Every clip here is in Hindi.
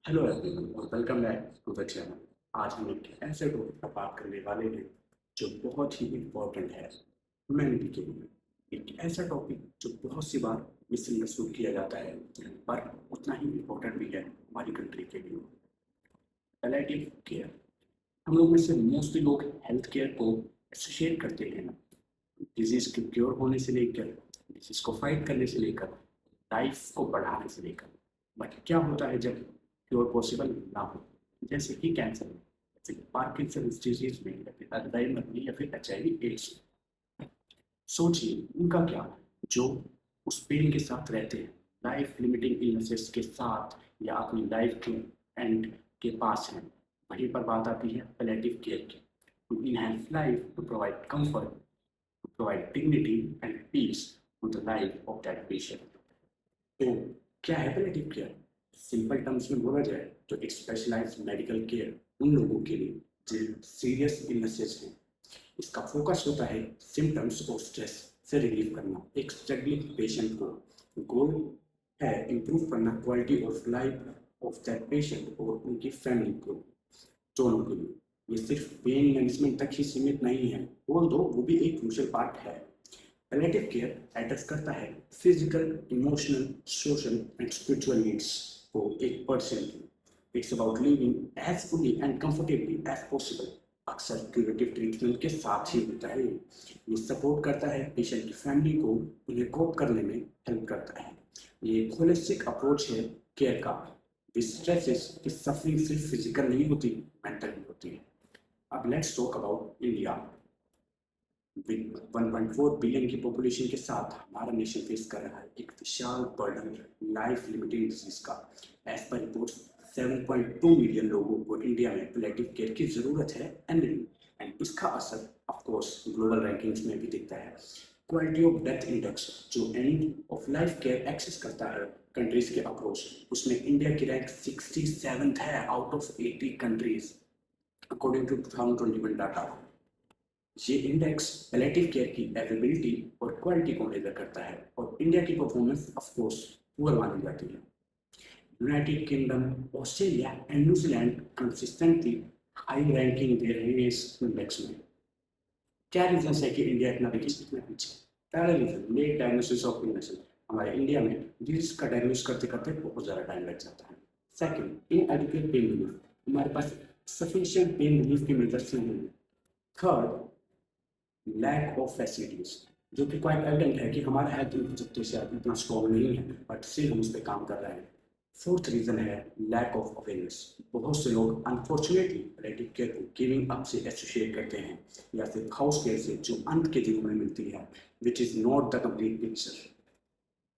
हेलो एवरीवन और welcome back to the channel. आज हम एक ऐसे टॉपिक पर बात करने वाले हैं जो बहुत ही इम्पोर्टेंट है ह्यूमैनिटी के लिए। एक ऐसा टॉपिक जो बहुत सी बार मिसअंडरस्टूड किया जाता है पर उतना ही इम्पोर्टेंट भी है हमारी कंट्री के लिए। Palliative care. हम लोग में से मोस्टली लोग हेल्थ केयर को एसोसिएट करते हैं डिजीज के क्योर होने से लेकर डिजीज को फाइट करने से लेकर लाइफ को बढ़ाने से लेकर। बट क्या होता है जब क्योर पॉसिबल ना हो, जैसे कि कैंसर में, जैसे पार्किंसन डिजीज में या फिर अल्जाइमर में या फिर HIV एड्स में। सोचिए उनका क्या, जो उस पेन के साथ रहते हैं, लाइफ लिमिटिंग इलनेसेस के साथ या अपनी लाइफ के एंड के पास हैं। वहीं पर बात आती है पैलिएटिव केयर की, to enhance life, to provide comfort, to provide dignity and peace to the life of that patient. तो क्या है पैलिएटिव केयर? सिंपल टर्म्स में बोला जाए तो एक स्पेशलाइज्ड मेडिकल केयर उन लोगों के लिए जो सीरियस इलनेसेस हैं। इसका फोकस होता है सिम्टम्स और स्ट्रेस से रिलीव करना एक स्ट्रगलिंग पेशेंट को। गोल है इम्प्रूव करना quality of life of that patient और उनकी फैमिली को, दोनों के लिए। ये सिर्फ पेन मैनेजमेंट तक ही सीमित नहीं है, ऑल्दो वो भी एक क्रूशियल पार्ट है। पैलिएटिव केयर एड्रेस करता है physical, emotional, social and spiritual needs को एक पर्सन की। It's about living as fully and comfortably as possible. अक्सर क्यूरेटिव ट्रीटमेंट के साथ ही होता है। ये सपोर्ट करता है पेशेंट की फैमिली को, उन्हें कोप करने में हेल्प करता है। ये एक होलिस्टिक अप्रोच है केयर का। स्ट्रेसेस की सफरिंग सिर्फ फिजिकल नहीं होती, मेंटल भी होती है। अब let's talk about India. With 1.4 billion की पॉपुलेशन के साथ हमारा नेशन फेस कर रहा है एक विशाल बर्डन लाइफ लिमिटिंग डिजीज का। एज पर रिपोर्ट 7.2 मिलियन लोगों को इंडिया में पैलिएटिव केयर की जरूरत है एनुअली। एंड इसका असर ऑफ कोर्स ग्लोबल रैंकिंग्स में भी दिखता है। क्वालिटी ऑफ डेथ इंडेक्स जो end of life care access करता है कंट्रीज के अप्रोच, उसमें इंडिया की रैंक 67 है out of 80 countries according to 2021 डाटा। ये इंडेक्स पैलिएटिव केयर की अवेलेबिलिटी और क्वालिटी को मेजर करता है और इंडिया की परफॉर्मेंस ऑफ कोर्स पुअर मानी जाती है। United Kingdom, Australia and New Zealand consistently high ranking दे रहे हैं इस इंडेक्स में। क्या रीजन है कि इंडिया इतना इतना पीछे? पहला reason late diagnosis of illness. हमारे इंडिया में डिजीज का डायग्नोस करते करते बहुत ज़्यादा टाइम लग जाता है। Second, inadequate pain relief. हमारे पास सफिशिएंट पेन रिलीफ की मेजर्स नहीं है। थर्ड, लैक ऑफ फैसिलिटीज, जो कि क्वाइट एविडेंट है कि हमारा हेल्थ इंफ्रास्ट्रक्चर से इतना स्ट्रॉन्ग नहीं है, बट स्टिल हम उस पर काम कर रहे हैं। फोर्थ रीजन है लैक ऑफ अवेयरनेस। बहुत से लोग अनफॉर्चुनेटली पैलिएटिव केयर को गिविंग अप से एसोसिएट करते हैं या फिर हाउस केयर से जो अंत के दिनों में मिलती है, which is not the complete picture.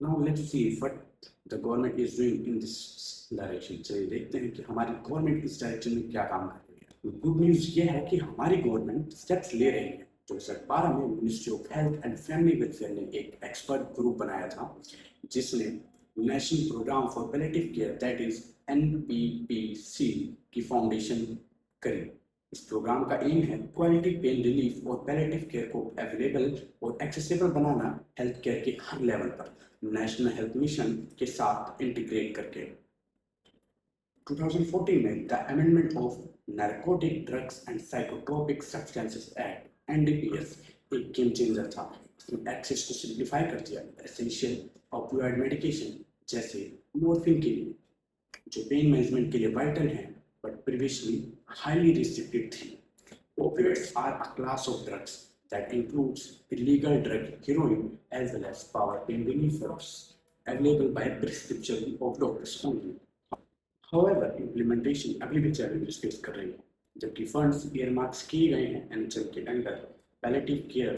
Now let's see what the government is doing in this direction. चलिए देखते हैं कि हमारी गवर्नमेंट इस डायरेक्शन में क्या काम कर रही है। गुड न्यूज़ ये है कि हमारी गवर्नमेंट स्टेप्स ले रही है। 2012 में ministry of health and family welfare ने एक एक्सपर्ट ग्रुप बनाया था जिसने national programme for palliative care that is NPPC की फाउंडेशन करी। इस प्रोग्राम का एम है क्वालिटी पेन रिलीफ और पैलिएटिव केयर को अवेलेबल और एक्सेसिबल बनाना हेल्थ केयर के हर लेवल पर नेशनल हेल्थ मिशन के साथ इंटीग्रेट करके। 2014 में the amendment of narcotic drugs and psychotropic substances act NDPS एक गेम चेंजर था। इसने एक्सेस को सिंप्लीफाई कर दिया। एसेंशियल ऑपियोइड मेडिकेशन जैसे मॉर्फिन के लिए, जो पेन मैनेजमेंट के लिए वाइटल है बट प्रीवियसली हाईली रिस्ट्रिक्टेड थी। Opioids are a class of drugs that includes illegal drug heroin as well as power pain relievers available by prescription of doctors only. However, implementation अभी भी challenges face कर रही है, जबकि फंड्स earmarks किए गए हैं NHM के अंडर पैलिएटिव केयर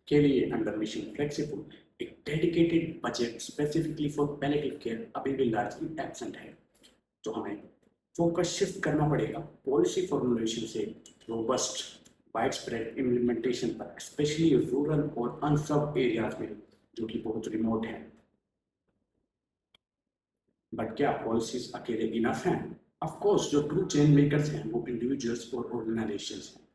के लिए अंडर मिशन फ्लेक्सिबल। एक dedicated budget specifically for palliative care अभी भी लार्जली एब्सेंट है। तो हमें फोकस शिफ्ट करना पड़ेगा पॉलिसी फॉर्मुलेशन से रोबस्ट वाइड स्प्रेड इम्प्लीमेंटेशन पर, स्पेशली रूरल और अनसर्व्ड एरियाज में जो कि बहुत रिमोट हैं। बट क्या पॉलिसीज अकेले इनफ हैं? ऑफ कोर्स जो ट्रू चेंज मेकर्स हैं वो इंडिविजुअल्स और ऑर्गेनाइजेशंस हैं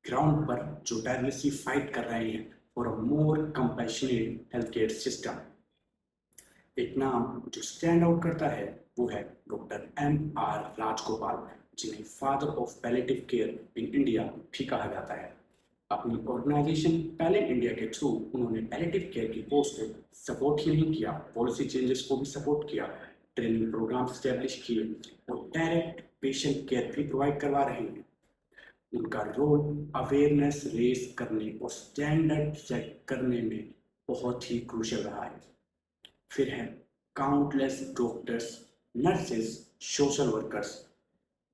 ग्राउंड पर जो टायरलेसली फाइट कर रहे हैं for a more compassionate health care system. एक नाम जो स्टैंड आउट करता है वो है डॉक्टर M.R. राजगोपाल, जिन्हें father of palliative care in India भी कहा जाता है। अपनी ऑर्गेनाइजेशन पैलेट इंडिया के थ्रू उन्होंने पैलेटिव केयर की पोस्ट को सपोर्ट ही नहीं किया, पॉलिसी चेंजेस को भी सपोर्ट किया, ट्रेनिंग प्रोग्राम स्टैब्लिश किए और डायरेक्ट पेशेंट केयर भी प्रोवाइड करवा रहे हैं। उनका रोल अवेयरनेस रेस करने और स्टैंडर्ड सेट करने में बहुत ही क्रूशियल रहा है। फिर है countless doctors, nurses, social workers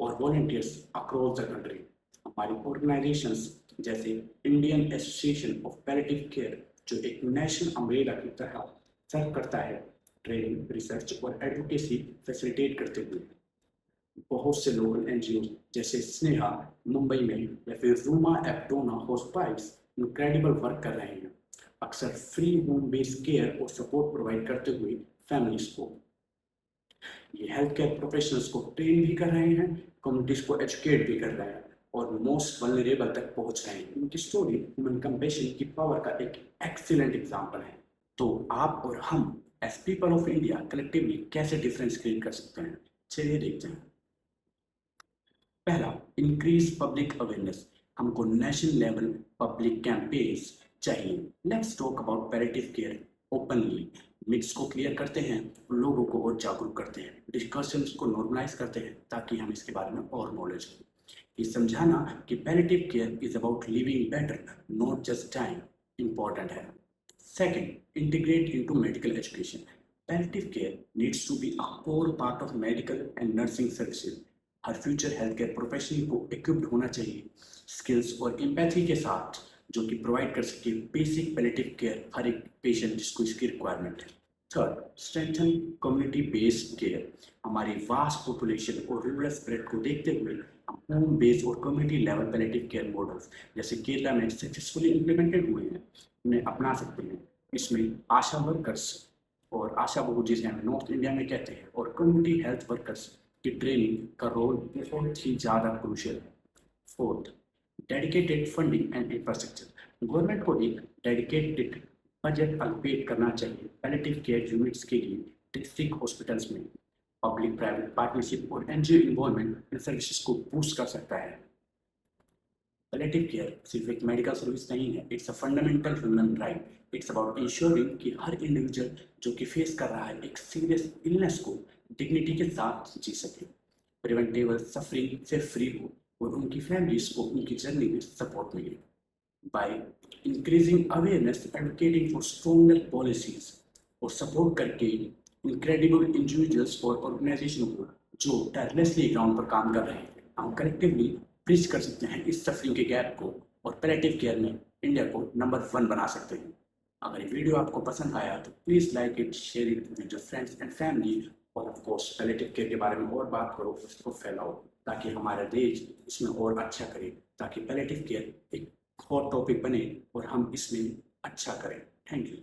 और वॉलंटियर्स अक्रॉस द कंट्री। हमारी ऑर्गेनाइजेशंस जैसे Indian association of palliative care, जो एक नेशनल अम्ब्रेला की तरह सर्व करता है, ट्रेनिंग, रिसर्च और एडवोकेसी फैसिलिटेट करते हुए। बहुत से लोकल एनजीओ जैसे स्नेहा मुंबई में या फिर रूमा एप्टोना हॉस्पिटल्स इनक्रेडिबल वर्क कर रहे हैं, अक्सर फ्री होम बेस्ड केयर और सपोर्ट प्रोवाइड करते हुए फैमिलीज को। ये हेल्थ केयर प्रोफेशनल्स को ट्रेन भी कर रहे हैं, कम्युनिटीज को एजुकेट भी कर रहे हैं और मोस्ट वल्नरेबल तक पहुंच रहे हैं। उनकी स्टोरी ह्यूमन कंपैशन की पावर का एक एक्सीलेंट एग्जांपल है। तो आप और हम as people of India collectively कैसे डिफरेंस क्रिएट कर सकते हैं, चलिए देखते हैं। पहला, इंक्रीज पब्लिक अवेयरनेस। हमको नेशनल लेवल पब्लिक कैंपेन्स चाहिए। Let's talk about palliative care openly. Myths को क्लियर करते हैं, लोगों को और जागरूक करते हैं, डिस्कशंस को नॉर्मलाइज करते हैं ताकि हम इसके बारे में और नॉलेज हो। ये समझाना कि palliative care is about living better, not just time, important है। Second, integrate into medical education. Palliative care needs to be a core part of medical and nursing services. हर फ्यूचर हेल्थ केयर प्रोफेशनल को इक्विप्ड होना चाहिए स्किल्स और एम्पैथी के साथ, जो कि प्रोवाइड कर सके बेसिक पैलेटिव केयर हर एक पेशेंट जिसको इसकी रिक्वायरमेंट है। Third, strengthen community based care. हमारी वास्ट पॉपुलेशन और रूरल स्प्रेड को देखते हुए हम होम बेस्ड और community level palliative care models जैसे केरला में सक्सेसफुली इम्प्लीमेंटेड हुए हैं उन्हें अपना सकते हैं। इसमें आशा वर्कर्स और आशा बहू जिसे हम नॉर्थ इंडिया में कहते हैं और कम्युनिटी हेल्थ वर्कर्स की ट्रेनिंग का रोल बहुत ही ज़्यादा क्रूशियल है। Fourth, dedicated funding and infrastructure. Government को एक डेडिकेटेड बजट अलोकेट करना चाहिए पैलेटिव केयर यूनिट्स के लिए डिस्ट्रिक्ट हॉस्पिटल्स में। पब्लिक प्राइवेट पार्टनरशिप और एनजीओ इन्वॉल्वमेंट इन सर्विसेज को बूस्ट कर सकता है। पैलेटिव केयर सिर्फ एक मेडिकल सर्विस नहीं है, it's a fundamental human right. It's about ensuring कि हर इंडिविजुअल जो कि फेस कर रहा है एक सीरियस इलनेस को डिग्निटी के साथ जी सके, प्रिवेंटेबल सफरिंग से फ्री हो और उनकी फैमिलीज को उनकी जर्नी में सपोर्ट मिले। By increasing awareness, advocating for stronger policies और सपोर्ट करके इनक्रेडिबल इंडिविजुअल्स और ऑर्गेनाइजेशन को जो टायरलेसली ग्राउंड पर काम कर रहे हैं, हम कलेक्टिवली ब्रिज कर सकते हैं इस सफरिंग के गैप को और पैलेटिव केयर में इंडिया को नंबर 1 बना सकते हैं। अगर ये वीडियो आपको पसंद आया तो please like it, share it with your friends and family और ऑफ कोर्स पैलेटिव केयर के बारे में और बात करो, उसको फैलाओ ताकि हमारा देश इसमें और अच्छा करे, ताकि पैलेटिव केयर एक हॉट टॉपिक बने और हम इसमें अच्छा करें। Thank you.